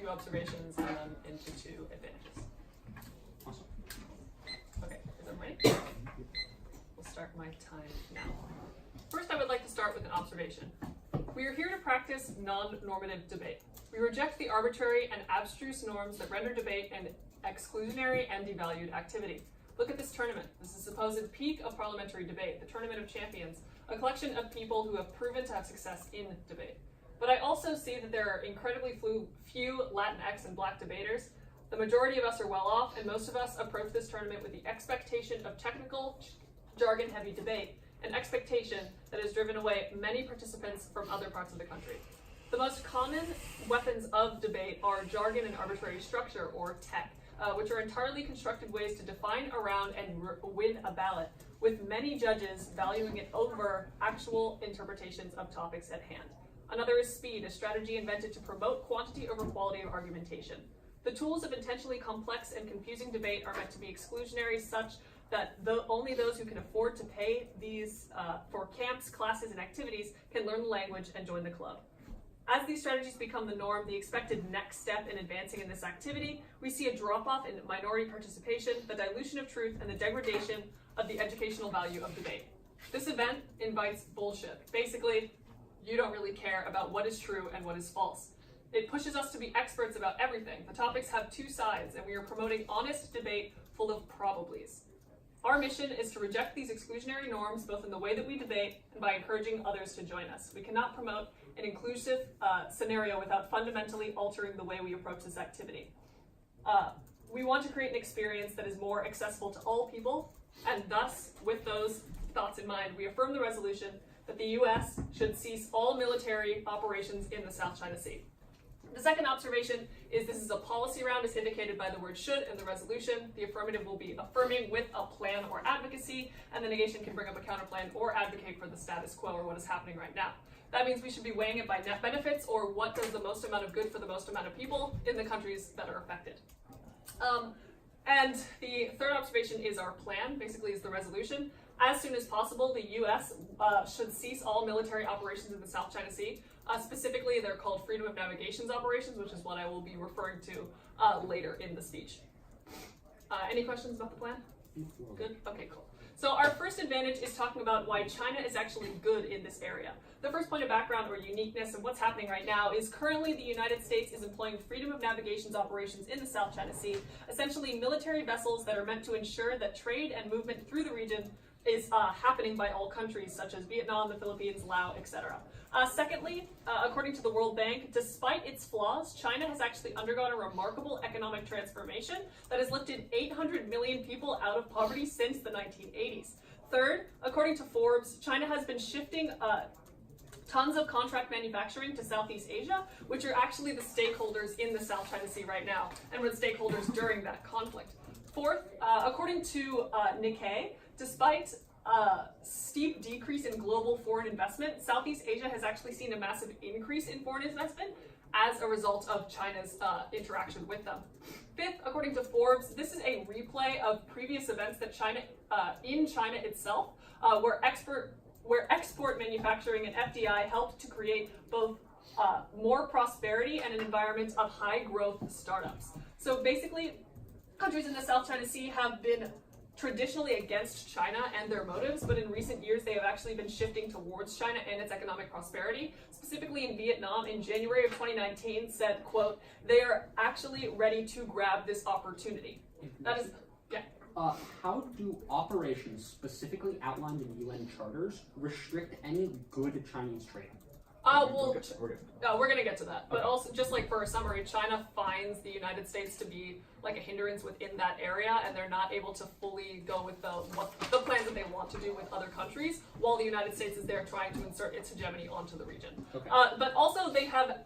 few observations, and then into 2 advantages. Awesome. Okay, is everyone ready? We'll start my time now. First, I would like to start with an observation. We are here to practice non-normative debate. We reject the arbitrary and abstruse norms that render debate an exclusionary and devalued activity. Look at this tournament. This is the supposed peak of parliamentary debate, the Tournament of Champions, a collection of people who have proven to have success in debate. But I also see that there are incredibly few Latinx and Black debaters. The majority of us are well off, and most of us approach this tournament with the expectation of technical, jargon-heavy debate, an expectation that has driven away many participants from other parts of the country. The most common weapons of debate are jargon and arbitrary structure, or tech, which are entirely constructed ways to define around and win a ballot, with many judges valuing it over actual interpretations of topics at hand. Another is speed, a strategy invented to promote quantity over quality of argumentation. The tools of intentionally complex and confusing debate are meant to be exclusionary, such that only those who can afford to pay these for camps, classes, and activities can learn the language and join the club. As these strategies become the norm, the expected next step in advancing in this activity, we see a drop-off in minority participation, the dilution of truth, and the degradation of the educational value of debate. This event invites bullshit. Basically, you don't really care about what is true and what is false. It pushes us to be experts about everything. The topics have 2 sides, and we are promoting honest debate full of probablys. Our mission is to reject these exclusionary norms, both in the way that we debate and by encouraging others to join us. We cannot promote an inclusive scenario without fundamentally altering the way we approach this activity. We want to create an experience that is more accessible to all people, and thus, with those thoughts in mind, we affirm the resolution that the U.S. should cease all military operations in the South China Sea. The second observation is this is a policy round as indicated by the word should in the resolution. The affirmative will be affirming with a plan or advocacy, and the negation can bring up a counterplan or advocate for the status quo or what is happening right now. That means we should be weighing it by net benefits, or what does the most amount of good for the most amount of people in the countries that are affected. And the third observation is our plan, basically is the resolution. As soon as possible, the U.S. Should cease all military operations in the South China Sea. Specifically, they're called Freedom of Navigations operations, which is what I will be referring to later in the speech. Any questions about the plan? Good? Okay, cool. So our first advantage is talking about why China is actually good in this area. The first point of background or uniqueness of what's happening right now is currently the United States is employing Freedom of Navigations operations in the South China Sea, essentially military vessels that are meant to ensure that trade and movement through the region is happening by all countries, such as Vietnam, the Philippines, Laos, etc. Secondly, according to the World Bank, despite its flaws, China has actually undergone a remarkable economic transformation that has lifted 800 million people out of poverty since the 1980s. Third, according to Forbes, China has been shifting tons of contract manufacturing to Southeast Asia, which are actually the stakeholders in the South China Sea right now, and were the stakeholders during that conflict. Fourth, according to Nikkei, despite steep decrease in global foreign investment, Southeast Asia has actually seen a massive increase in foreign investment as a result of China's interaction with them. Fifth, according to Forbes, this is a replay of previous events that in China itself, where export manufacturing and FDI helped to create both more prosperity and an environment of high growth startups. So basically, countries in the South China Sea have been traditionally against China and their motives, but in recent years they have actually been shifting towards China and its economic prosperity. Specifically in Vietnam, in January of 2019, said, quote, they are actually ready to grab this opportunity. That is, yeah. How do operations specifically outlined in UN charters restrict any good Chinese trade? We're going to get to that. But also, just like for a summary, China finds the United States to be like a hindrance within that area, and they're not able to fully go with the plans that they want to do with other countries, while the United States is there trying to insert its hegemony onto the region. Okay. But also they have,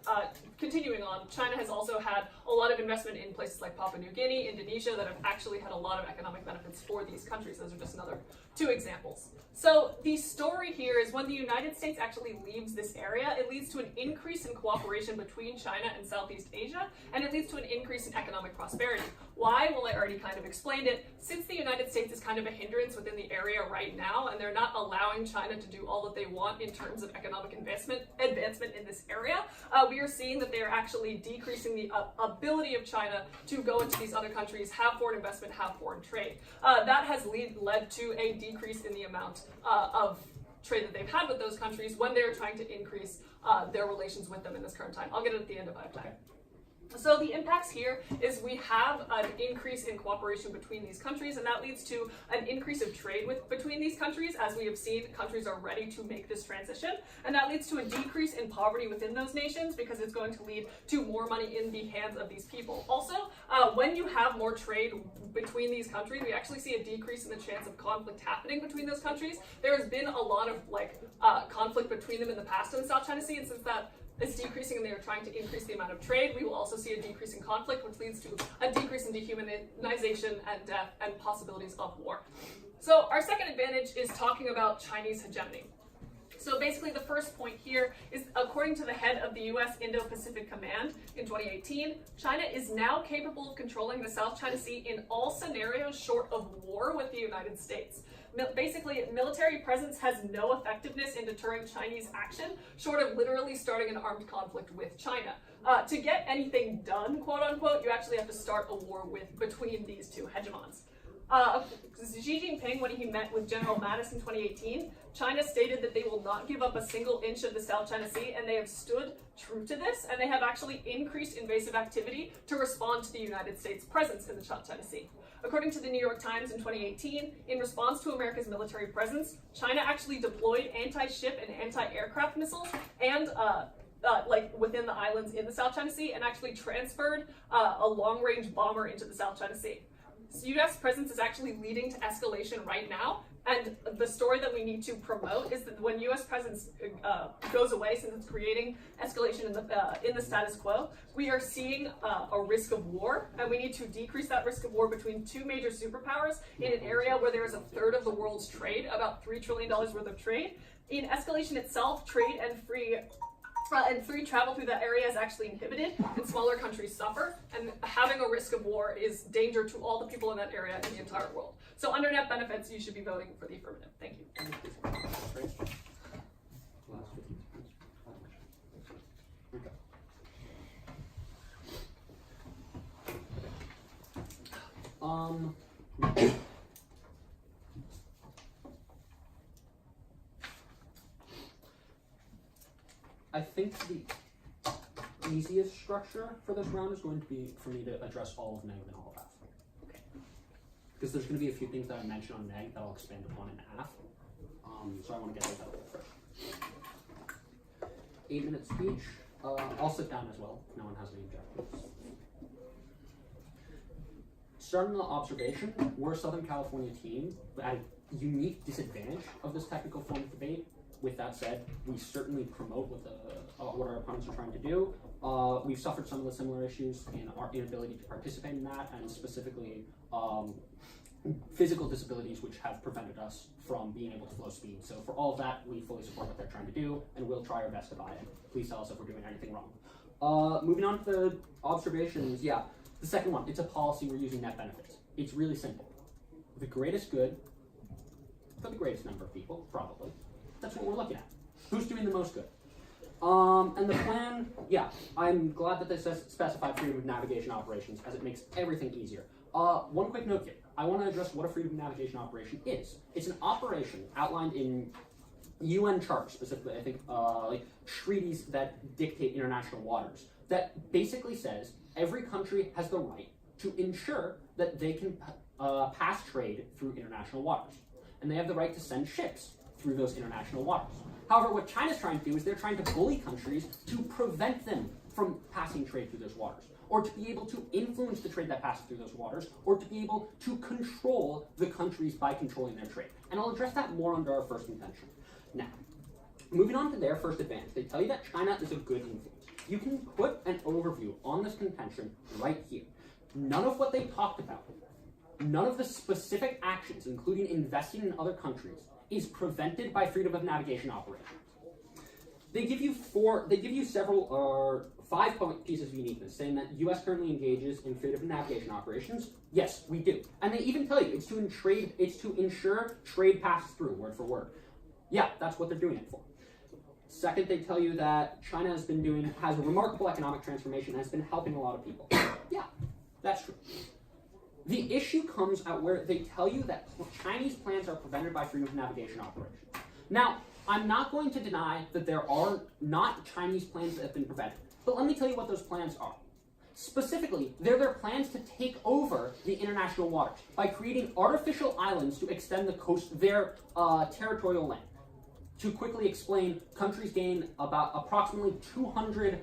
continuing on, China has also had a lot of investment in places like Papua New Guinea, Indonesia, that have actually had a lot of economic benefits for these countries. Those are just another 2 examples. So the story here is when the United States actually leaves this area, area, it leads to an increase in cooperation between China and Southeast Asia, and it leads to an increase in economic prosperity. Why? Well, I already kind of explained it. Since the United States is kind of a hindrance within the area right now, and they're not allowing China to do all that they want in terms of economic advancement in this area, we are seeing that they are actually decreasing the ability of China to go into these other countries, have foreign investment, have foreign trade. That has led to a decrease in the amount of trade that they've had with those countries when they're trying to increase their relations with them in this current time. I'll get it at the end if I have time. So the impacts here is we have an increase in cooperation between these countries, and that leads to an increase of trade between these countries. As we have seen, countries are ready to make this transition, and that leads to a decrease in poverty within those nations because it's going to lead to more money in the hands of these people. Also, when you have more trade between these countries, we actually see a decrease in the chance of conflict happening between those countries. There has been a lot of conflict between them in the past in the South China Sea, and since that is decreasing and they are trying to increase the amount of trade, we will also see a decrease in conflict, which leads to a decrease in dehumanization and death and possibilities of war. So our second advantage is talking about Chinese hegemony. So basically the first point here is, according to the head of the US Indo-Pacific Command in 2018, China is now capable of controlling the South China Sea in all scenarios short of war with the United States. Basically, military presence has no effectiveness in deterring Chinese action, short of literally starting an armed conflict with China. To get anything done, quote unquote, you actually have to start a war between these two hegemons. Xi Jinping, when he met with General Mattis in 2018, China stated that they will not give up a single inch of the South China Sea, and they have stood true to this, and they have actually increased invasive activity to respond to the United States' presence in the South China Sea. According to the New York Times in 2018, in response to America's military presence, China actually deployed anti-ship and anti-aircraft missiles and within the islands in the South China Sea, and actually transferred a long-range bomber into the South China Sea. So U.S. presence is actually leading to escalation right now, and the story that we need to promote is that when U.S. presence goes away, since it's creating escalation in the status quo, we are seeing a risk of war, and we need to decrease that risk of war between two major superpowers in an area where there is a third of the world's trade, about $3 trillion worth of trade. In escalation itself, trade and free travel through that area is actually inhibited, and smaller countries suffer, and having a risk of war is danger to all the people in that area and the entire world. So under net benefits, you should be voting for the affirmative. Thank you. I think the easiest structure for this round is going to be for me to address all of neg and all of f. Okay. Because there's going to be a few things that I mentioned on neg that I'll expand upon in f. So I want to get those out of the way first. 8-minute speech. I'll sit down as well if no one has any objections. Starting the observation, we're a Southern California team at a unique disadvantage of this technical form of debate. With that said, we certainly promote what our opponents are trying to do. We've suffered some of the similar issues in our inability to participate in that, and specifically physical disabilities which have prevented us from being able to flow speed. So for all of that, we fully support what they're trying to do, and we'll try our best to buy in. Please tell us if we're doing anything wrong. Moving on to the observations, yeah. The second one, it's a policy we're using net benefits. It's really simple. The greatest good for the greatest number of people, probably. That's what we're looking at. Who's doing the most good? And the plan, yeah, I'm glad that they specified freedom of navigation operations, as it makes everything easier. One quick note here. I want to address what a freedom of navigation operation is. It's an operation outlined in UN charters, specifically, I think, like treaties that dictate international waters, that basically says every country has the right to ensure that they can pass trade through international waters. And they have the right to send ships through those international waters. However, what China's trying to do is they're trying to bully countries to prevent them from passing trade through those waters, or to be able to influence the trade that passes through those waters, or to be able to control the countries by controlling their trade. And I'll address that more under our first contention. Now, moving on to their first advantage, they tell you that China is a good influence. You can put an overview on this contention right here. None of what they talked about, none of the specific actions, including investing in other countries, is prevented by freedom of navigation operations. They give you several 5 pieces of uniqueness, saying that U.S. currently engages in freedom of navigation operations. Yes, we do, and they even tell you it's to ensure trade passes through, word for word. Yeah, that's what they're doing it for. Second, they tell you that China has a remarkable economic transformation and has been helping a lot of people. Yeah, that's true. The issue comes at where they tell you that Chinese plans are prevented by freedom of navigation operations. Now, I'm not going to deny that there are not Chinese plans that have been prevented, but let me tell you what those plans are. Specifically, they're their plans to take over the international waters by creating artificial islands to extend their territorial land. To quickly explain, countries gain about approximately 200,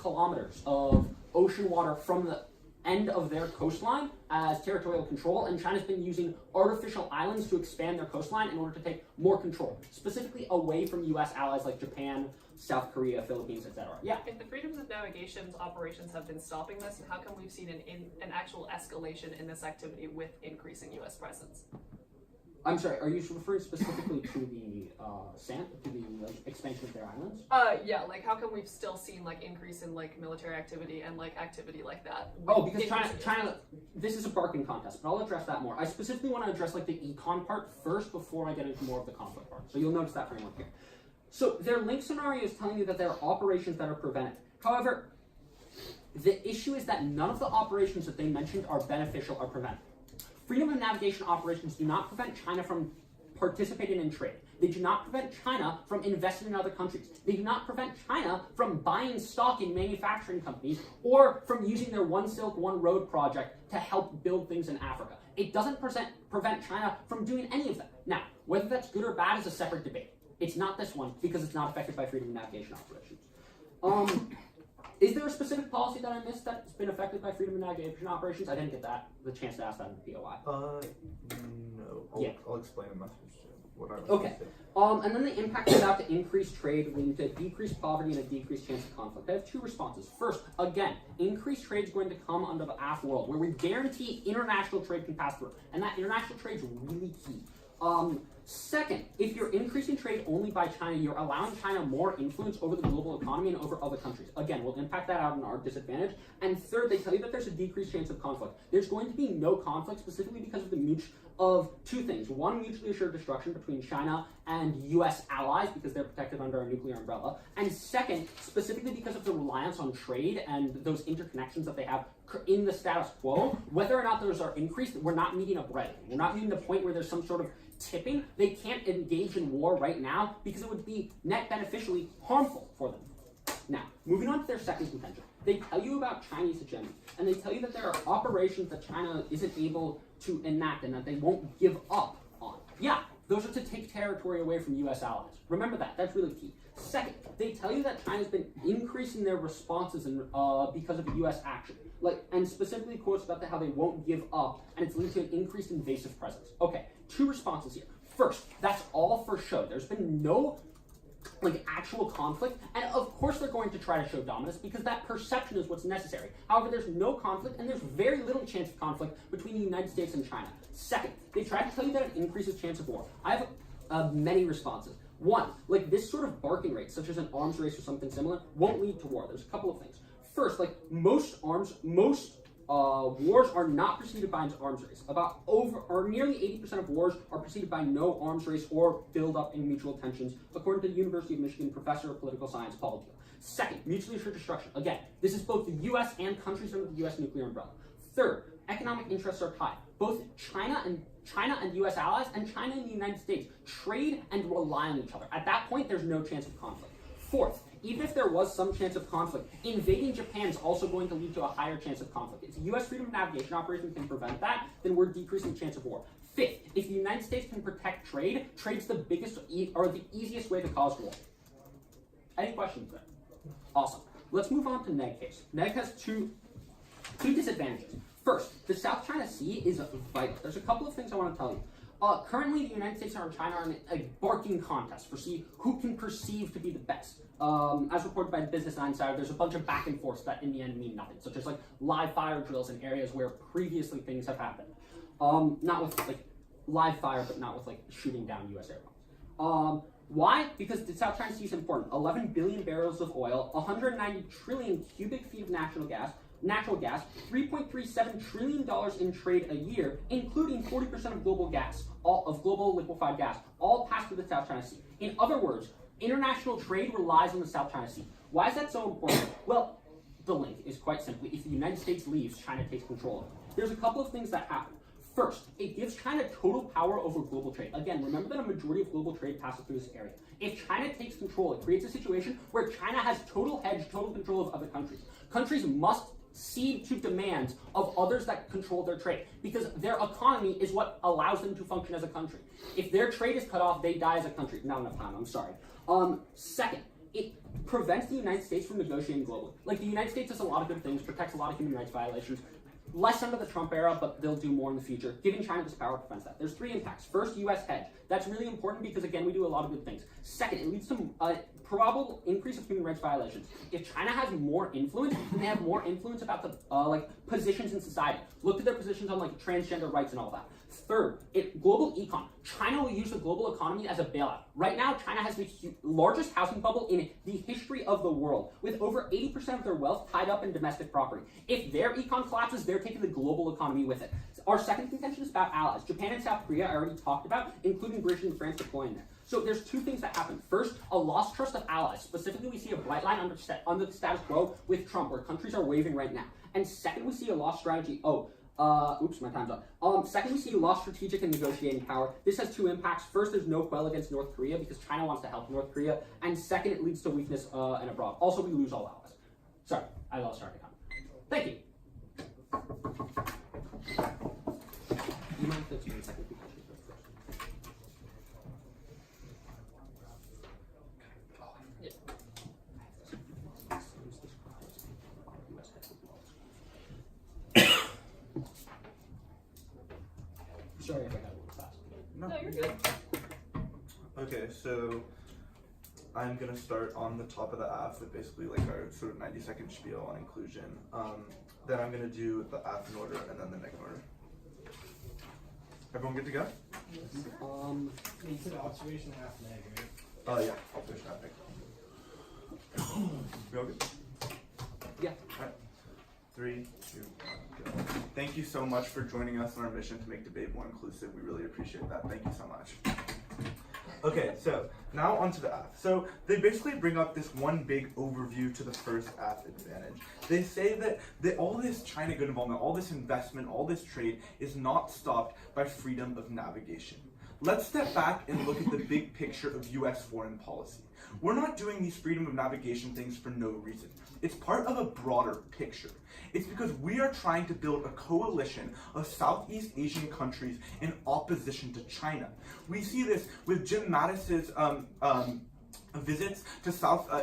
kilometers of ocean water from the end of their coastline as territorial control, and China's been using artificial islands to expand their coastline in order to take more control, specifically away from U.S. allies like Japan, South Korea, Philippines, etc. Yeah. If the freedoms of navigation operations have been stopping this, how come we've seen an actual escalation in this activity with increasing U.S. presence? I'm sorry, are you referring specifically to the expansion of their islands? Yeah, like how come we've still seen like increase in like military activity and like activity like that? Oh, because China, this is a barking contest, but I'll address that more. I specifically want to address like the econ part first before I get into more of the conflict part. So you'll notice that framework here. So their link scenario is telling you that there are operations that are prevented. However, the issue is that none of the operations that they mentioned are beneficial or prevented. Freedom of navigation operations do not prevent China from participating in trade. They do not prevent China from investing in other countries. They do not prevent China from buying stock in manufacturing companies or from using their One Silk, One Road project to help build things in Africa. It doesn't prevent China from doing any of that. Now, whether that's good or bad is a separate debate. It's not this one because it's not affected by freedom of navigation operations. Is there a specific policy that I missed that's been affected by freedom of navigation operations? I didn't get the chance to ask that in the POI. No. I'll explain the message to what I was Okay. And then the impact is out to increase trade, leading to decreased poverty and a decreased chance of conflict. I have two responses. First, again, increased trade is going to come under the AF world, where we guarantee international trade can pass through, and that international trade is really key. Second, if you're increasing trade only by China, you're allowing China more influence over the global economy and over other countries. Again, we'll impact that out in our disadvantage. And third, they tell you that there's a decreased chance of conflict. There's going to be no conflict specifically because of two things. One, mutually assured destruction between China and U.S. allies because they're protected under a nuclear umbrella. And second, specifically because of the reliance on trade and those interconnections that they have in the status quo, whether or not those are increased, we're not meeting a bread. We're not meeting the point where there's some sort of tipping. They can't engage in war right now because it would be net beneficially harmful for them. Now, moving on to their second contention. They tell you about Chinese agenda, and they tell you that there are operations that China isn't able to enact and that they won't give up on. Yeah, those are to take territory away from U.S. allies. Remember that. That's really key. Second, they tell you that China's been increasing their responses because of U.S. action, and specifically quotes about how they won't give up, and it's linked to an increased invasive presence. Okay, two responses here. First, that's all for show. There's been no actual conflict, and of course they're going to try to show dominance because that perception is what's necessary. However, there's no conflict, and there's very little chance of conflict between the United States and China. Second, they try to tell you that it increases chance of war. I have many responses. One, this sort of barking rate, such as an arms race or something similar, won't lead to war. There's a couple of things. First, most wars are not preceded by an arms race. Nearly 80% of wars are preceded by no arms race or build up in mutual tensions, according to the University of Michigan professor of political science, Paul Deal. Second, mutually assured destruction. Again, this is both the U.S. and countries under the U.S. nuclear umbrella. Third, economic interests are tied. Both China and U.S. allies and China and the United States trade and rely on each other. At that point, there's no chance of conflict. Fourth, even if there was some chance of conflict, invading Japan is also going to lead to a higher chance of conflict. If the U.S. freedom of navigation operation can prevent that, then we're decreasing the chance of war. Fifth, if the United States can protect trade, trade's the biggest or the easiest way to cause war. Any questions there? Awesome. Let's move on to neg case. Neg has two disadvantages. First, the South China Sea is vital. There's a couple of things I want to tell you. Currently, the United States and China are in a barking contest for who can perceive to be the best. As reported by the Business Insider, there's a bunch of back and forths that in the end mean nothing, such as live fire drills in areas where previously things have happened. Not with live fire, but not with shooting down U.S. airplanes. Why? Because the South China Sea is important. 11 billion barrels of oil, 190 trillion cubic feet of natural gas, $3.37 trillion in trade a year, including 40% of global gas, of global liquefied gas, all pass through the South China Sea. In other words, international trade relies on the South China Sea. Why is that so important? Well, the link is quite simply, if the United States leaves, China takes control of it. There's a couple of things that happen. First, it gives China total power over global trade. Again, remember that a majority of global trade passes through this area. If China takes control, it creates a situation where China has total hedge, total control of other countries. Countries must cede to demands of others that control their trade, because their economy is what allows them to function as a country. If their trade is cut off, they die as a country. Not enough time, I'm sorry. Second, it prevents the United States from negotiating globally. Like, the United States does a lot of good things, protects a lot of human rights violations. Less under the Trump era, but they'll do more in the future. Giving China this power prevents that. There's three impacts. First, U.S. hedge. That's really important because, again, we do a lot of good things. Second, it leads to a probable increase of human rights violations. If China has more influence, then they have more influence about the positions in society. Look at their positions on transgender rights and all that. Third, global econ. China will use the global economy as a bailout. Right now, China has the largest housing bubble in the history of the world, with over 80% of their wealth tied up in domestic property. If their econ collapses, they're taking the global economy with it. Our second contention is about allies. Japan and South Korea I already talked about, including Britain and France deploying there. So there's two things that happen. First, a lost trust of allies. Specifically, we see a bright line under the status quo with Trump, where countries are waving right now. And second, we see a lost strategy. Oops, my time's up. Second, we see lost strategic and negotiating power. This has two impacts. First, there's no quell against North Korea because China wants to help North Korea. And second, it leads to weakness and abroad. Also, we lose all allies. Sorry, I lost track of time. Thank you. You mind if it's second? Sorry if I got a little fast. No, you're good. Okay, so I'm gonna start on the top of the AF with basically our sort of 90-second spiel on inclusion. Then I'm gonna do the AF in order and then the neg in order. Everyone good to go? You said observation half neg, right? Yeah, observation half neg. We all good? Yeah. Alright. 3, 2, 1, go. Thank you so much for joining us on our mission to make debate more inclusive. We really appreciate that. Thank you so much. Okay, so now onto the AF. So they basically bring up this one big overview to the first AF advantage. They say that all this China good involvement, all this investment, all this trade is not stopped by freedom of navigation. Let's step back and look at the big picture of US foreign policy. We're not doing these freedom of navigation things for no reason. It's part of a broader picture. It's because we are trying to build a coalition of Southeast Asian countries in opposition to China. We see this with Jim Mattis's visits to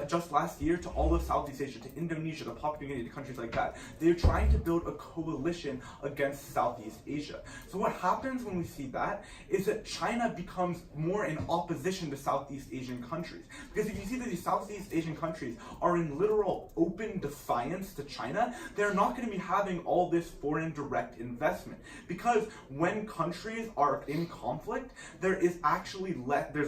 just last year to all of Southeast Asia, to Indonesia, to Papua New Guinea, to countries like that. They're trying to build a coalition against Southeast Asia. So what happens when we see that is that China becomes more in opposition to Southeast Asian countries. Because if you see that these Southeast Asian countries are in literal open defiance to China, they're not going to be having all this foreign direct investment. Because when countries are in conflict, there's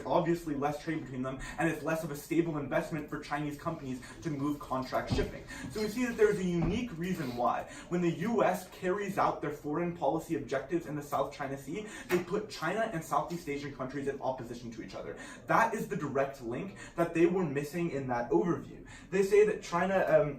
obviously less trade between them, and it's less of a stable investment for Chinese companies to move contract shipping. So we see that there's a unique reason why, when the US carries out their foreign policy objectives in the South China Sea, they put China and Southeast Asian countries in opposition to each other. That is the direct link that they were missing in that overview. They say that China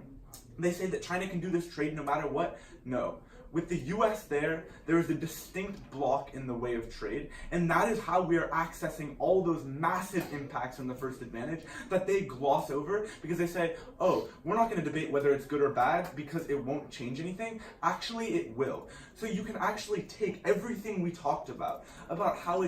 can do this trade no matter what. No. With the US there is a distinct block in the way of trade, and that is how we are accessing all those massive impacts in the first advantage that they gloss over because they say, oh, we're not going to debate whether it's good or bad because it won't change anything. Actually, it will. So you can actually take everything we talked about how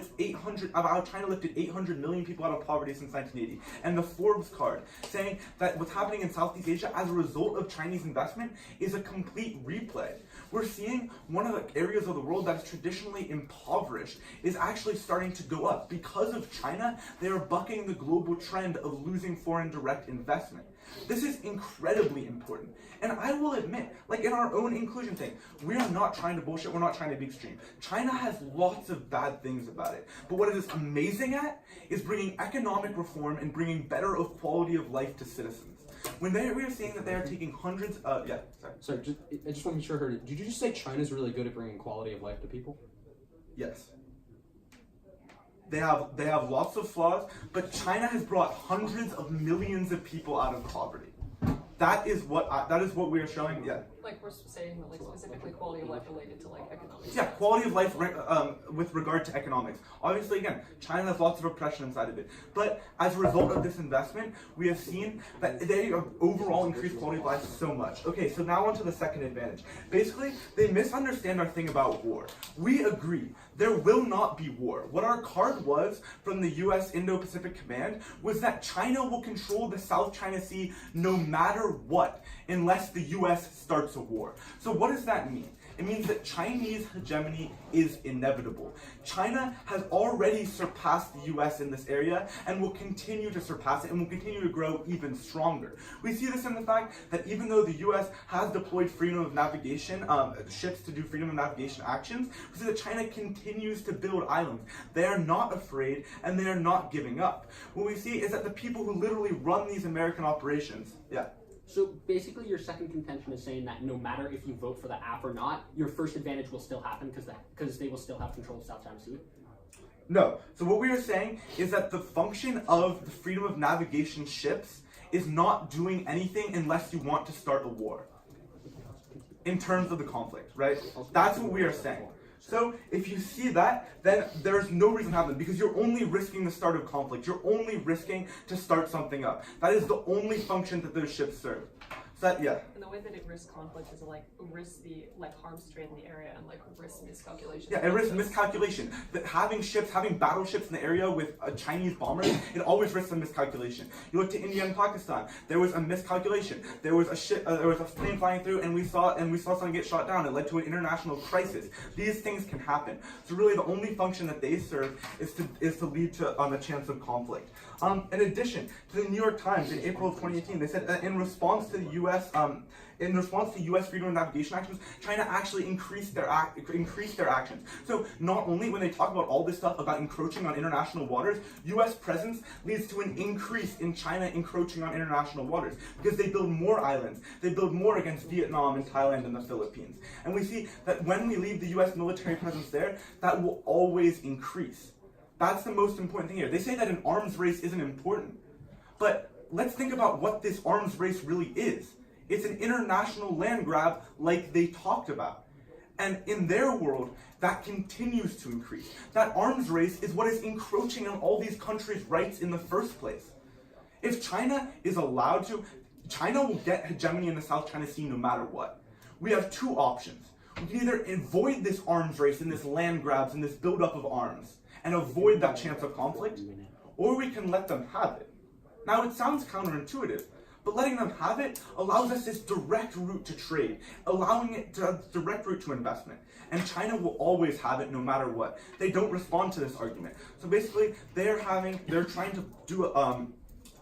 how China lifted 800 million people out of poverty since 1980, and the Forbes card saying that what's happening in Southeast Asia as a result of Chinese investment is a complete replay. We're seeing one of the areas of the world that is traditionally impoverished is actually starting to go up. Because of China, they are bucking the global trend of losing foreign direct investment. This is incredibly important. And I will admit, like in our own inclusion thing, we are not trying to bullshit, we're not trying to be extreme. China has lots of bad things about it. But what it is amazing at is bringing economic reform and bringing better quality of life to citizens. When we are seeing that they are taking hundreds of, Sorry, I just want to be sure I heard it. Did you just say China's really good at bringing quality of life to people? Yes. They have lots of flaws, but China has brought hundreds of millions of people out of poverty. That is what we are showing. Yeah. Like we're saying that like specifically quality of life related to like economics. Yeah, quality of life with regard to economics. Obviously, again, China has lots of oppression inside of it. But as a result of this investment, we have seen that they have overall increased quality of life so much. Okay, so now on to the second advantage. Basically, they misunderstand our thing about war. We agree, there will not be war. What our card was from the US Indo-Pacific Command was that China will control the South China Sea no matter what, unless the US starts a war. So what does that mean? It means that Chinese hegemony is inevitable. China has already surpassed the US in this area and will continue to surpass it and will continue to grow even stronger. We see this in the fact that even though the US has deployed freedom of navigation, ships to do freedom of navigation actions, we see that China continues to build islands. They are not afraid and they are not giving up. What we see is that the people who literally run these American operations, So basically your second contention is saying that no matter if you vote for the app or not, your first advantage will still happen because they will still have control of South China Sea? No. So what we are saying is that the function of the freedom of navigation ships is not doing anything unless you want to start a war. In terms of the conflict, right? That's what we are saying. So if you see that, then there's no reason to have them because you're only risking the start of conflict. You're only risking to start something up. That is the only function that those ships serve. So that, And the way that it risks conflict is like risk the harms to trade in the area and like risk miscalculation. Yeah, it risks miscalculation. That having battleships in the area with Chinese bombers, it always risks a miscalculation. You look to India and Pakistan. There was a miscalculation. There was a plane flying through, and we saw someone get shot down. It led to an international crisis. These things can happen. So really, the only function that they serve is to lead to a chance of conflict. In addition, to the New York Times in April of 2018, they said that in response to US freedom of navigation actions, China actually increased their actions. So not only when they talk about all this stuff about encroaching on international waters, US presence leads to an increase in China encroaching on international waters because they build more islands. They build more against Vietnam and Thailand and the Philippines. And we see that when we leave the US military presence there, that will always increase. That's the most important thing here. They say that an arms race isn't important, but let's think about what this arms race really is. It's an international land grab like they talked about. And in their world, that continues to increase. That arms race is what is encroaching on all these countries' rights in the first place. If China is allowed to, China will get hegemony in the South China Sea no matter what. We have two options. We can either avoid this arms race and this land grabs and this buildup of arms and avoid that chance of conflict, or we can let them have it. Now, it sounds counterintuitive, but letting them have it allows us this direct route to trade, allowing it to direct route to investment. And China will always have it no matter what. They don't respond to this argument. So basically, they're trying to do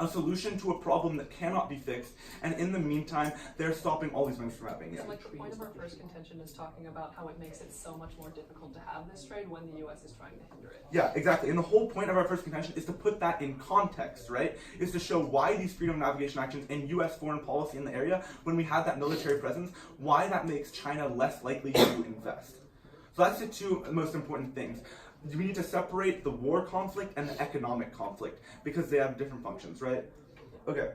a solution to a problem that cannot be fixed, and in the meantime, they're stopping all these things from happening. So like the point of our first contention is talking about how it makes it so much more difficult to have this trade when the US is trying to hinder it. Yeah, exactly. And the whole point of our first contention is to put that in context, right? Is to show why these freedom of navigation actions and US foreign policy in the area, when we have that military presence, why that makes China less likely to invest. So that's the two most important things. We need to separate the war conflict and the economic conflict because they have different functions, right? Okay,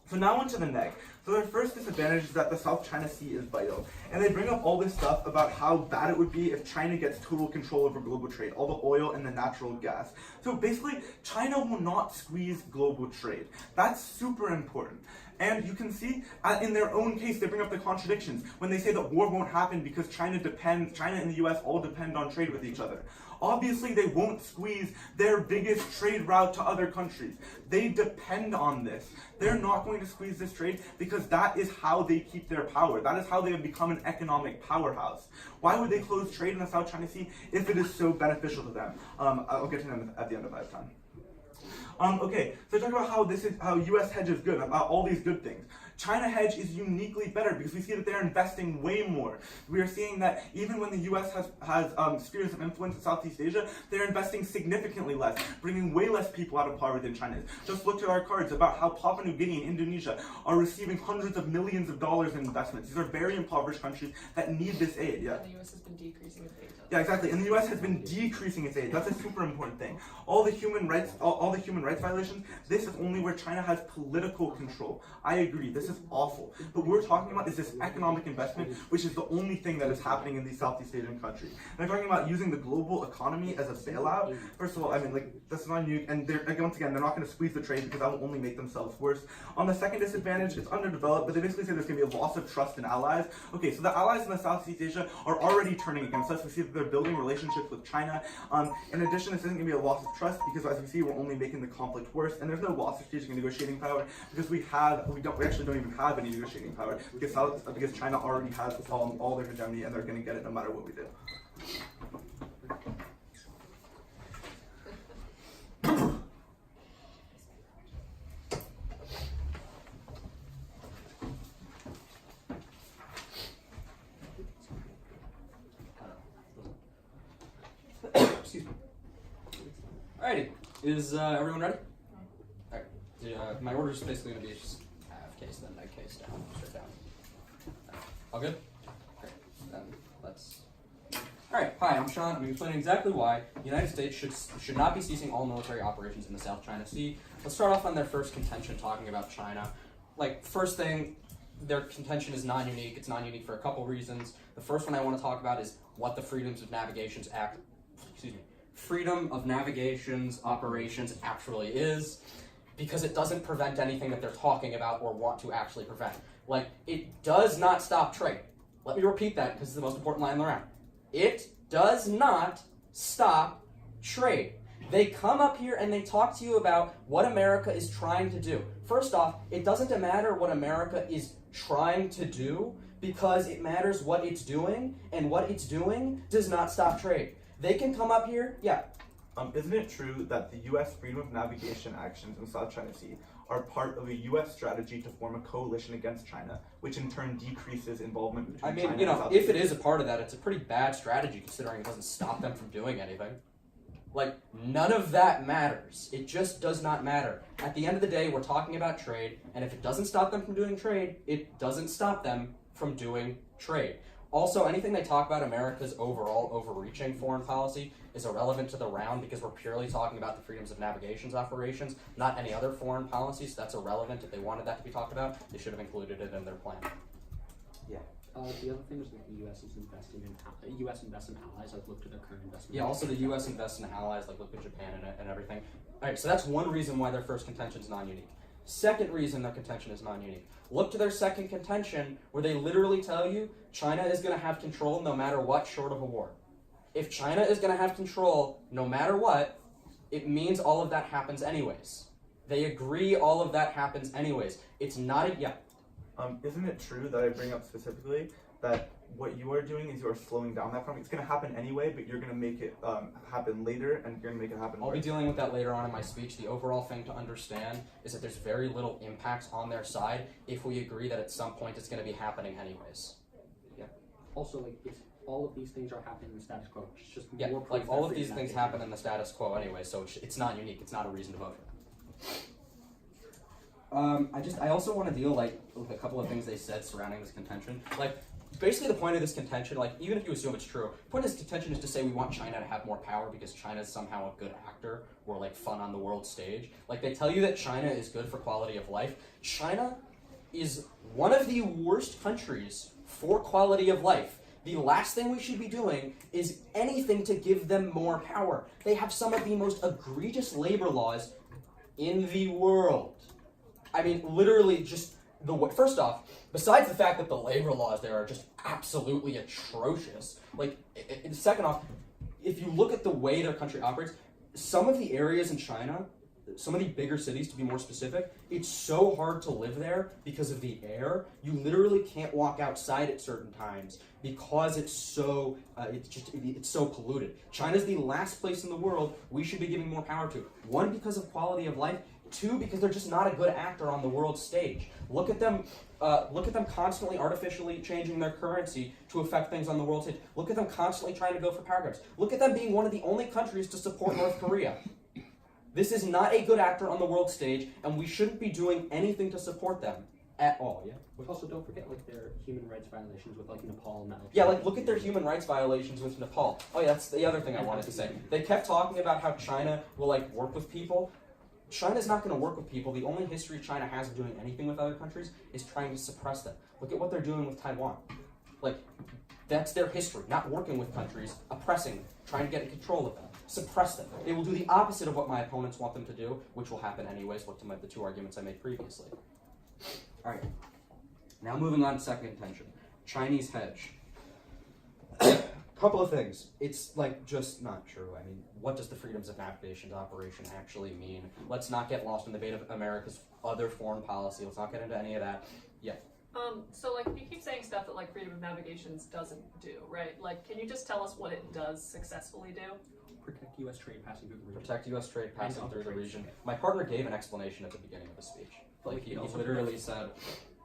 so now on to the neg. So their first disadvantage is that the South China Sea is vital. And they bring up all this stuff about how bad it would be if China gets total control over global trade, all the oil and the natural gas. So basically, China will not squeeze global trade. That's super important. And you can see in their own case, they bring up the contradictions when they say that war won't happen because China and the US all depend on trade with each other. Obviously, they won't squeeze their biggest trade route to other countries. They depend on this. They're not going to squeeze this trade because that is how they keep their power. That is how they have become an economic powerhouse. Why would they close trade in the South China Sea if it is so beneficial to them? I'll get to them at the end if I have time. Okay, so talk about how U.S. hedge is good, about all these good things. China hedge is uniquely better because we see that they're investing way more. We are seeing that even when the U.S. has spheres of influence in Southeast Asia, they're investing significantly less, bringing way less people out of poverty than China is. Just look at our cards about how Papua New Guinea and Indonesia are receiving hundreds of millions of dollars in investments. These are very impoverished countries that need this aid. Yeah. And the U.S. has been decreasing its aid. Yeah, exactly. And the U.S. has been decreasing its aid. That's a super important thing. All the human rights violations. This is only where China has political control. I agree. This is awful. But what we're talking about is this economic investment, which is the only thing that is happening in these Southeast Asian countries. And I'm talking about using the global economy as a bailout. First of all, I mean, like, that's not new. And once again, they're not going to squeeze the trade because that will only make themselves worse. On the second disadvantage, it's underdeveloped, but they basically say there's going to be a loss of trust in allies. Okay, so the allies in the Southeast Asia are already turning against us. We see that they're building relationships with China. In addition, this isn't going to be a loss of trust because, as we see, we're only making the conflict worse. And there's no loss of strategic negotiating power because we actually don't even have any negotiating power because China already has all their hegemony and they're going to get it no matter what we do. Excuse me. Alrighty, is everyone ready? Alright, my order is basically going to be just half case, then neg case down, straight down. Alright, all good? Great, then let's... Alright, hi, I'm Sean. I'm explaining exactly why the United States should not be ceasing all military operations in the South China Sea. Let's start off on their first contention talking about China. Like, first thing, their contention is non-unique. It's non-unique for a couple reasons. The first one I want to talk about is what the Freedom of Navigations operations actually is, because it doesn't prevent anything that they're talking about or want to actually prevent. Like, it does not stop trade. Let me repeat that because it's the most important line in the round. It does not stop trade. They come up here and they talk to you about what America is trying to do. First off, it doesn't matter what America is trying to do because it matters what it's doing, and what it's doing does not stop trade. They can come up here, yeah. Isn't it true that the U.S. Freedom of Navigation actions in South China Sea are part of a U.S. strategy to form a coalition against China, which in turn decreases involvement between China and South if Asia? it is a part of that, it's a pretty bad strategy considering it doesn't stop them from doing anything. Like, none of that matters. It just does not matter. At the end of the day, we're talking about trade, and if it doesn't stop them from doing trade, it doesn't stop them from doing trade. Also, anything they talk about America's overall overreaching foreign policy is irrelevant to the round because we're purely talking about the freedoms of navigations operations, not any other foreign policies. That's irrelevant. If they wanted that to be talked about, they should have included it in their plan. Yeah. The other thing is that the U.S. is investing in U.S. invests in allies. Like, look to their current investment. Yeah. Also, the U.S. invests in allies. Like, look at Japan and everything. All right. So that's one reason why their first contention is non-unique. Second reason their contention is non-unique. Look to their second contention, where they literally tell you China is going to have control no matter what, short of a war. If China is going to have control no matter what, it means all of that happens anyways. They agree all of that happens anyways. It's not a... Yeah. Isn't it true that I bring up specifically that what you are doing is you are slowing down that problem? It's going to happen anyway, but you're going to make it happen later, and you're going to make it happen I'll be dealing with that later on in my speech. The overall thing to understand is that there's very little impact on their side if we agree that at some point it's going to be happening anyways. Yeah. Also, like, if all of these things are happening in the status quo, it's just Yeah, more proof like that all of freedom these things navigation- happen in the status quo anyway, so it's not unique. It's not a reason to vote for them. I also want to deal with a couple of things they said surrounding this contention. Like, basically the point of this contention, like, even if you assume it's true, the point of this contention is to say we want China to have more power because China is somehow a good actor or like fun on the world stage. Like, they tell you that China is good for quality of life. China is one of the worst countries for quality of life. The last thing we should be doing is anything to give them more power. They have some of the most egregious labor laws in the world. I mean, literally, just first off, besides the fact that the labor laws there are just absolutely atrocious, like, second off, if you look at the way their country operates, some of the areas in China, some of the bigger cities to be more specific, it's so hard to live there because of the air. You literally can't walk outside at certain times because it's so it's so polluted. China's the last place in the world we should be giving more power to. One, because of quality of life. Two, because they're just not a good actor on the world stage. Look at them constantly artificially changing their currency to affect things on the world stage. Look at them constantly trying to go for power grabs. Look at them being one of the only countries to support North Korea. This is not a good actor on the world stage, and we shouldn't be doing anything to support them at all. Yeah. But also, don't forget like their human rights violations with like Nepal and that. Yeah, like look at their human rights violations with Nepal. Oh yeah, that's the other thing I wanted to say. They kept talking about how China will like work with people. China's not going to work with people. The only history China has of doing anything with other countries is trying to suppress them. Look at what they're doing with Taiwan. Like, that's their history, not working with countries, oppressing them, trying to get control of them, suppress them. They will do the opposite of what my opponents want them to do, which will happen anyways. Look to the two arguments I made previously. All right. Now moving on to second contention. Chinese hedge. Couple of things. It's like just not true. I mean, what does the Freedoms of Navigations operation actually mean? Let's not get lost in the debate of America's other foreign policy. Let's not get into any of that. Yeah. So like you keep saying stuff that like Freedom of Navigations doesn't do, right? Like, can you just tell us what it does successfully do? Protect U.S. trade passing through the region. Protect U.S. trade passing through the region. My partner gave an explanation at the beginning of the speech. Like he literally said,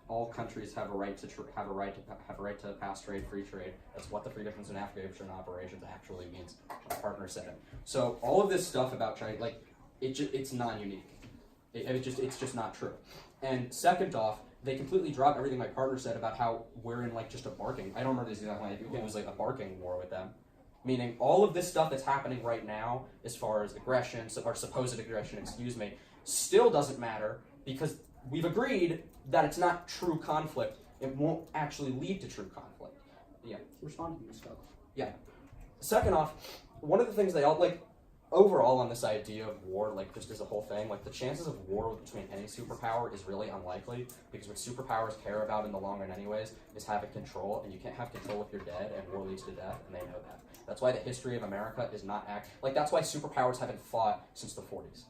all countries have a right to have a right to pass trade, free trade. That's what the Freedoms of Navigation operations actually means. My partner said it. So all of this stuff about China, like it's non-unique. It's just not true. And second off, they completely dropped everything my partner said about how we're in like just a barking. I don't remember this exactly. It was like a barking war with them. Meaning all of this stuff that's happening right now, as far as aggression, or supposed aggression, still doesn't matter because we've agreed that it's not true conflict. It won't actually lead to true conflict. Yeah. Respond to this stuff. Yeah. Second off, one of the things they all like overall on this idea of war, like just as a whole thing, like the chances of war between any superpower is really unlikely because what superpowers care about in the long run anyways is having control, and you can't have control if you're dead, and war leads to death, and they know that. That's why the history of America is not that's why superpowers haven't fought since the 40s.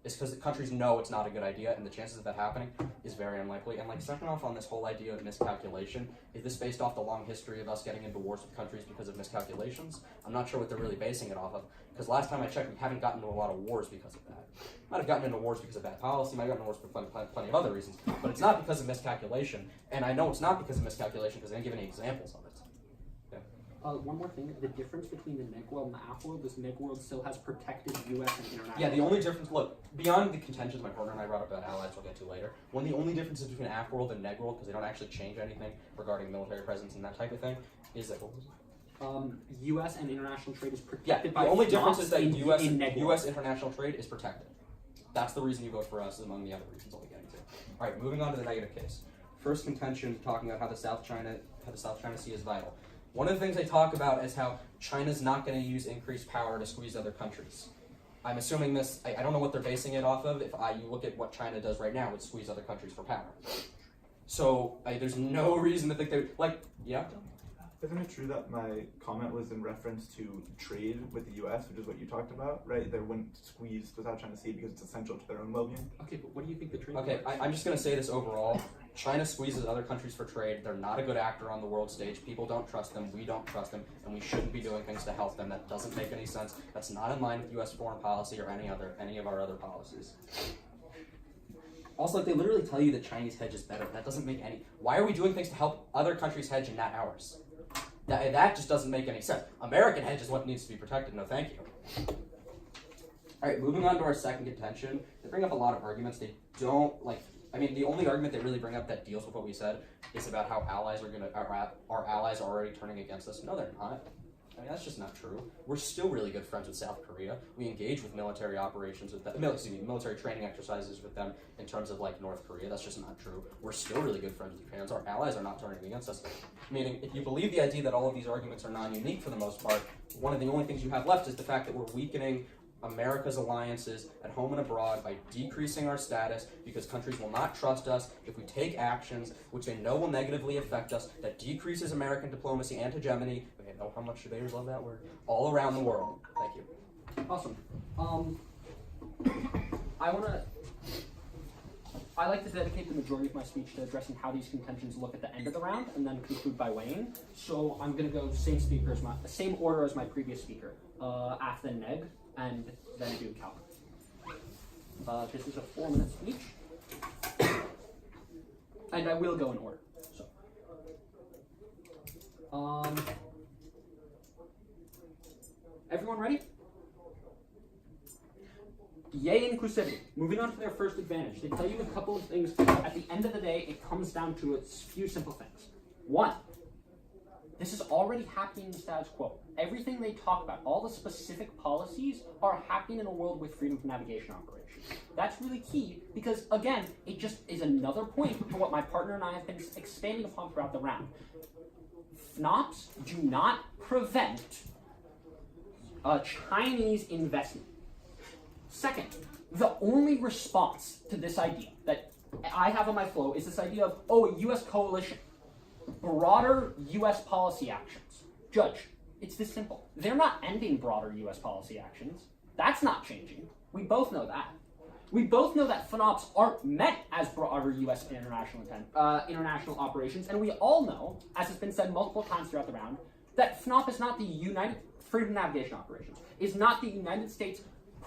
It's because the countries know it's not a good idea, and the chances of that happening is very unlikely. And like second off on this whole idea of miscalculation, is this based off the long history of us getting into wars with countries because of miscalculations? I'm not sure what they're really basing it off of, because last time I checked, we haven't gotten into a lot of wars because of that. Might have gotten into wars because of bad policy, might have gotten into wars for plenty of other reasons, but it's not because of miscalculation, and I know it's not because of miscalculation because they didn't give any examples of it. One more thing, the difference between the neg world and the aff world is neg world still has protected U.S. and international. Yeah, the only difference, look, beyond the contentions my partner and I brought up about allies we'll get to later, one of the only differences between aff world and neg world, because they don't actually change anything regarding military presence and that type of thing, is that, U.S. and international trade is protected yeah, the only difference is that in U.S. international trade is protected. That's the reason you vote for us, among the other reasons I'll be getting to. All right, moving on to the negative case. First contention, talking about how the South China Sea is vital. One of the things they talk about is how China's not going to use increased power to squeeze other countries. I'm assuming this, I don't know what they're basing it off of. If you look at what China does right now, it squeeze other countries for power. So there's no reason to think they yeah? Isn't it true that my comment was in reference to trade with the U.S., which is what you talked about, right? They wouldn't squeeze the South China Sea because it's essential to their own well-being. Okay, but what do you think the trade? Okay, I'm just going to say this overall. China squeezes other countries for trade. They're not a good actor on the world stage. People don't trust them. We don't trust them. And we shouldn't be doing things to help them. That doesn't make any sense. That's not in line with U.S. foreign policy or any of our other policies. Also, they literally tell you that Chinese hedge is better. That doesn't make any... Why are we doing things to help other countries hedge and not ours? That just doesn't make any sense. American hedge is what needs to be protected. No, thank you. All right, moving on to our second contention. They bring up a lot of arguments. They don't the only argument they really bring up that deals with what we said is about how our allies are already turning against us. No, they're not. I mean, that's just not true. We're still really good friends with South Korea. We engage with military operations with them, military training exercises with them in terms of like North Korea. That's just not true. We're still really good friends with Japan. Our allies are not turning against us. Meaning, if you believe the idea that all of these arguments are non-unique for the most part, one of the only things you have left is the fact that we're weakening America's alliances at home and abroad by decreasing our status because countries will not trust us if we take actions which they know will negatively affect us, that decreases American diplomacy and hegemony. I know how much debaters love that word. All around the world. Thank you. Awesome. I like to dedicate the majority of my speech to addressing how these contentions look at the end of the round, and then conclude by weighing. So I'm going to go same order as my previous speaker, Af then Neg, and then do Calc. This is a 4-minute speech, and I will go in order. So, everyone ready? Yay inclusivity. Moving on to their first advantage. They tell you a couple of things. At the end of the day, it comes down to a few simple things. One, this is already happening in the status quo. Everything they talk about, all the specific policies, are happening in a world with freedom of navigation operations. That's really key because, again, it just is another point for what my partner and I have been expanding upon throughout the round. FNOPs do not prevent Chinese investment. Second, the only response to this idea that I have on my flow is this idea of, a U.S. coalition, broader U.S. policy actions. Judge, it's this simple. They're not ending broader U.S. policy actions. That's not changing. We both know that. We both know that FNOPs aren't meant as broader U.S. international operations, and we all know, as has been said multiple times throughout the round, that FNOP is not the Freedom of Navigation Operations, is not the United States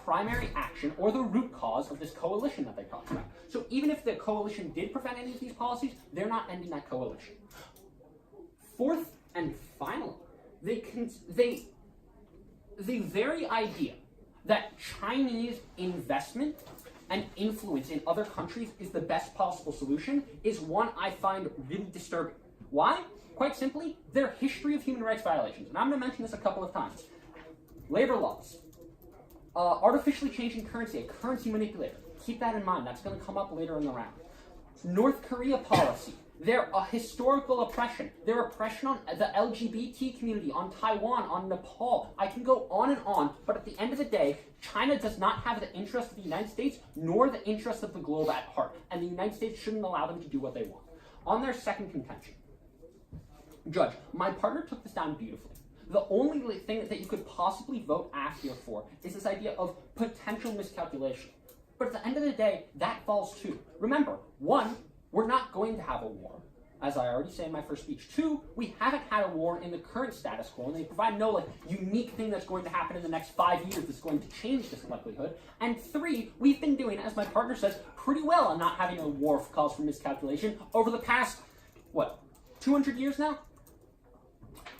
primary action or the root cause of this coalition that they talked about. So even if the coalition did prevent any of these policies, they're not ending that coalition. Fourth and finally, the very idea that Chinese investment and influence in other countries is the best possible solution is one I find really disturbing. Why? Quite simply, their history of human rights violations. And I'm going to mention this a couple of times. Labor laws. Artificially changing currency, a currency manipulator. Keep that in mind. That's going to come up later in the round. North Korea policy. Their historical oppression. Their oppression on the LGBT community, on Taiwan, on Nepal. I can go on and on, but at the end of the day, China does not have the interest of the United States nor the interest of the globe at heart, and the United States shouldn't allow them to do what they want. On their second contention, Judge, my partner took this down beautifully. The only thing that you could possibly vote after for is this idea of potential miscalculation. But at the end of the day, that falls too. Remember, one, we're not going to have a war, as I already said in my first speech. Two, we haven't had a war in the current status quo, and they provide no unique thing that's going to happen in the next 5 years that's going to change this likelihood. And three, we've been doing, as my partner says, pretty well on not having a war cause for miscalculation over the past, 200 years now?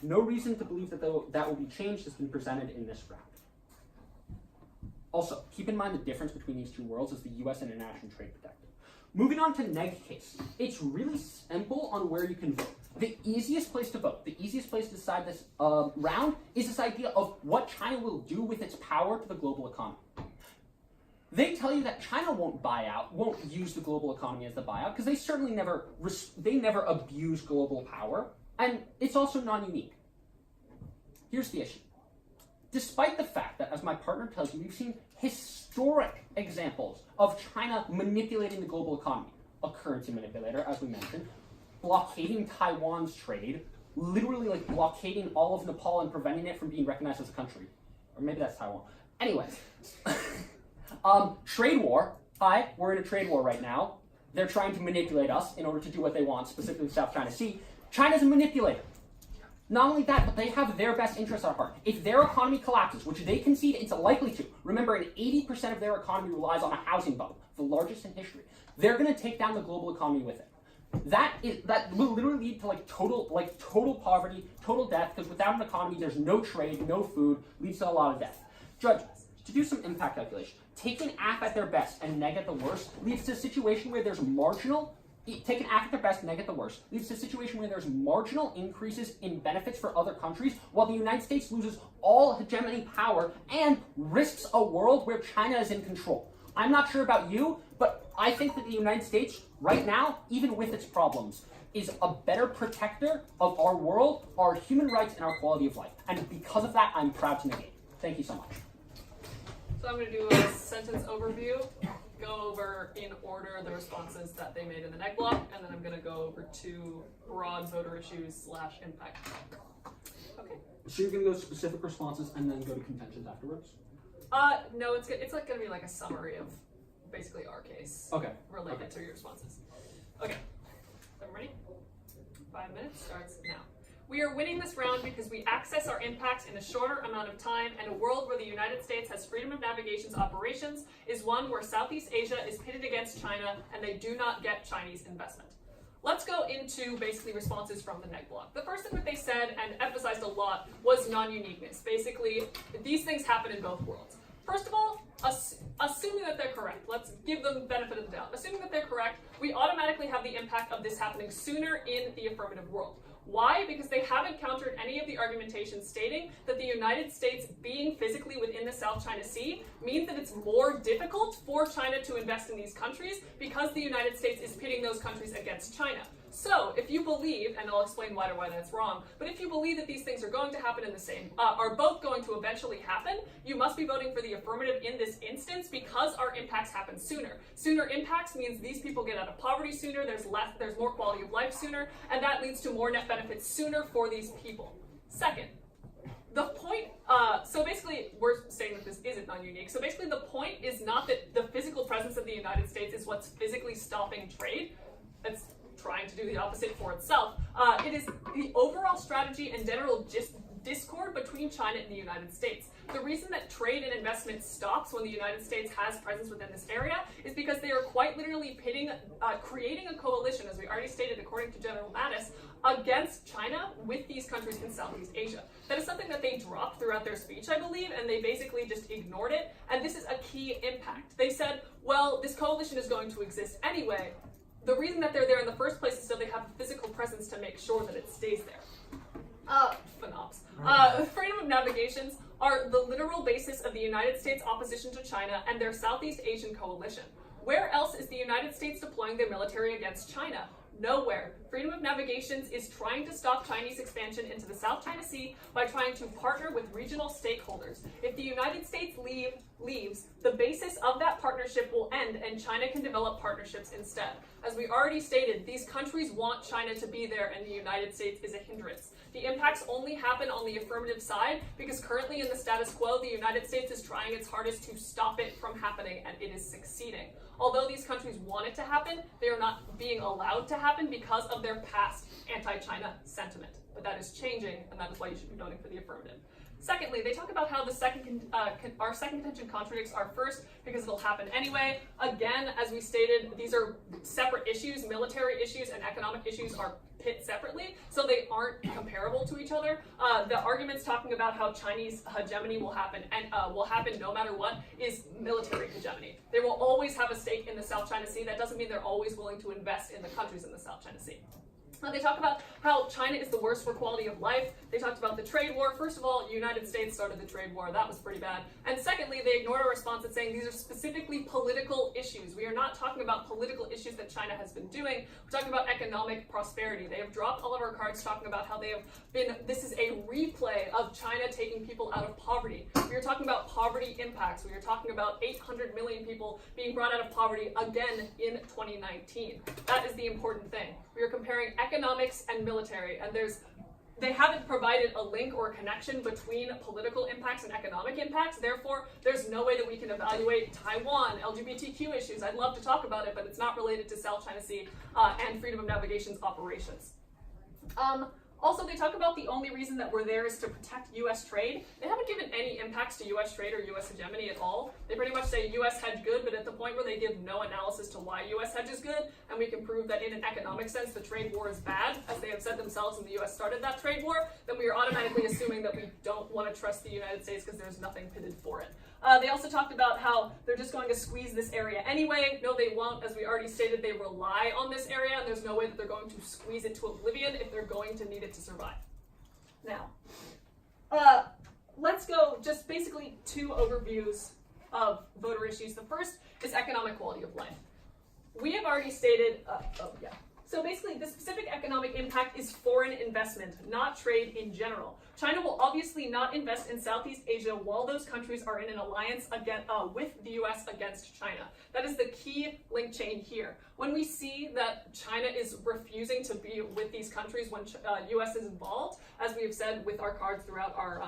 No reason to believe that that will be changed has been presented in this round. Also, keep in mind the difference between these two worlds is the U.S. and international trade protected. Moving on to neg case. It's really simple on where you can vote. The easiest place to vote, the easiest place to decide this round is this idea of what China will do with its power to the global economy. They tell you that China won't use the global economy as the buyout, because they certainly never abuse global power. And it's also non-unique. Here's the issue. Despite the fact that, as my partner tells you, we've seen historic examples of China manipulating the global economy, a currency manipulator, as we mentioned, blockading Taiwan's trade, literally blockading all of Nepal and preventing it from being recognized as a country. Or maybe that's Taiwan. Anyways. Trade war. Hi, we're in a trade war right now. They're trying to manipulate us in order to do what they want, specifically the South China Sea. China's a manipulator. Not only that, but they have their best interests at heart. If their economy collapses, which they concede it's likely to, remember, 80% of their economy relies on a housing bubble, the largest in history. They're going to take down the global economy with it. That will literally lead to total poverty, total death, because without an economy, there's no trade, no food, leads to a lot of death. Judge, to do some impact calculation, taking AF at their best and neg at the worst leads to a situation where there's taking AF at their best, neg at the worst, leads to a situation where there's marginal increases in benefits for other countries, while the United States loses all hegemony power and risks a world where China is in control. I'm not sure about you, but I think that the United States, right now, even with its problems, is a better protector of our world, our human rights, and our quality of life. And because of that, I'm proud to negate. Thank you so much. So I'm going to do a sentence overview, go over in order the responses that they made in the neg block, and then I'm going to go over to broad voter issues / impact. Okay. So you're going to go specific responses and then go to contentions afterwards? No, it's like going to be like a summary of basically our case Okay. related to your responses. Okay. Everybody ready? 5 minutes starts now. We are winning this round because we access our impacts in a shorter amount of time, and a world where the United States has freedom of navigation's operations is one where Southeast Asia is pitted against China and they do not get Chinese investment. Let's go into basically responses from the neg block. The first thing that they said and emphasized a lot was non-uniqueness. Basically, these things happen in both worlds. First of all, assuming that they're correct, let's give them the benefit of the doubt. Assuming that they're correct, we automatically have the impact of this happening sooner in the affirmative world. Why? Because they haven't countered any of the argumentation stating that the United States being physically within the South China Sea means that it's more difficult for China to invest in these countries because the United States is pitting those countries against China. So, if you believe, and I'll explain why that's wrong, but if you believe that these things are going to happen in the same, are both going to eventually happen, you must be voting for the affirmative in this instance because our impacts happen sooner. Sooner impacts means these people get out of poverty sooner, there's more quality of life sooner, and that leads to more net benefits sooner for these people. Second, the point, so basically we're saying that this isn't non-unique. So basically the point is not that the physical presence of the United States is what's physically stopping trade. It's trying to do the opposite for itself. It is the overall strategy and general discord between China and the United States. The reason that trade and investment stops when the United States has presence within this area is because they are quite literally creating a coalition, as we already stated according to General Mattis, against China with these countries in Southeast Asia. That is something that they dropped throughout their speech, I believe, and they basically just ignored it, and this is a key impact. They said, well, this coalition is going to exist anyway. The reason that they're there in the first place is so they have a physical presence to make sure that it stays there. FNOPS. Freedom of navigations are the literal basis of the United States' opposition to China and their Southeast Asian coalition. Where else is the United States deploying their military against China? Nowhere. Freedom of navigations is trying to stop Chinese expansion into the South China Sea by trying to partner with regional stakeholders. If the United States leaves, the basis of that partnership will end and China can develop partnerships instead. As we already stated, these countries want China to be there and the United States is a hindrance. The impacts only happen on the affirmative side because currently in the status quo, the United States is trying its hardest to stop it from happening and it is succeeding. Although these countries want it to happen, they are not being allowed to happen because of their past anti-China sentiment. But that is changing, and that is why you should be voting for the affirmative. Secondly, they talk about how our second contention contradicts our first because it'll happen anyway. Again, as we stated, these are separate issues. Military issues and economic issues are pit separately, so they aren't comparable to each other. The arguments talking about how Chinese hegemony will happen and will happen no matter what is military hegemony. They will always have a stake in the South China Sea. That doesn't mean they're always willing to invest in the countries in the South China Sea. They talk about how China is the worst for quality of life. They talked about the trade war. First of all, the United States started the trade war. That was pretty bad. And secondly, they ignored our response at saying these are specifically political issues. We are not talking about political issues that China has been doing. We're talking about economic prosperity. They have dropped all of our cards talking about how they have been, this is a replay of China taking people out of poverty. We are talking about poverty impacts. We are talking about 800 million people being brought out of poverty again in 2019. That is the important thing. We are comparing economics and military, and they haven't provided a link or a connection between political impacts and economic impacts. Therefore, there's no way that we can evaluate Taiwan, LGBTQ issues. I'd love to talk about it, but it's not related to South China Sea and freedom of navigation's operations. Also, they talk about the only reason that we're there is to protect U.S. trade. They haven't given any impacts to U.S. trade or U.S. hegemony at all. They pretty much say U.S. hedge good, but at the point where they give no analysis to why U.S. hedge is good, and we can prove that in an economic sense the trade war is bad, as they have said themselves and the U.S. started that trade war, then we are automatically assuming that we don't want to trust the United States because there's nothing pitted for it. They also talked about how they're just going to squeeze this area anyway. No, they won't. As we already stated, they rely on this area, and there's no way that they're going to squeeze it to oblivion if they're going to need it to survive. Now, let's go just basically 2 overviews of voter issues. The first is economic quality of life. We have already stated, So basically, the specific economic impact is foreign investment, not trade in general. China will obviously not invest in Southeast Asia while those countries are in an alliance with the US against China. That is the key link chain here. When we see that China is refusing to be with these countries when US is involved, as we have said with our cards throughout our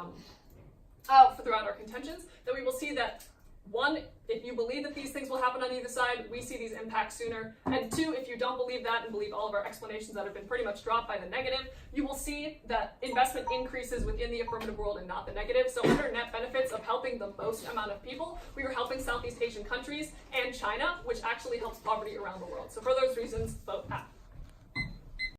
contentions, then we will see that one, if you believe that these things will happen on either side, we see these impacts sooner. And two, if you don't believe that and believe all of our explanations that have been pretty much dropped by the negative, you will see that investment increases within the affirmative world and not the negative. So under net benefits of helping the most amount of people, we are helping Southeast Asian countries and China, which actually helps poverty around the world. So for those reasons, vote F.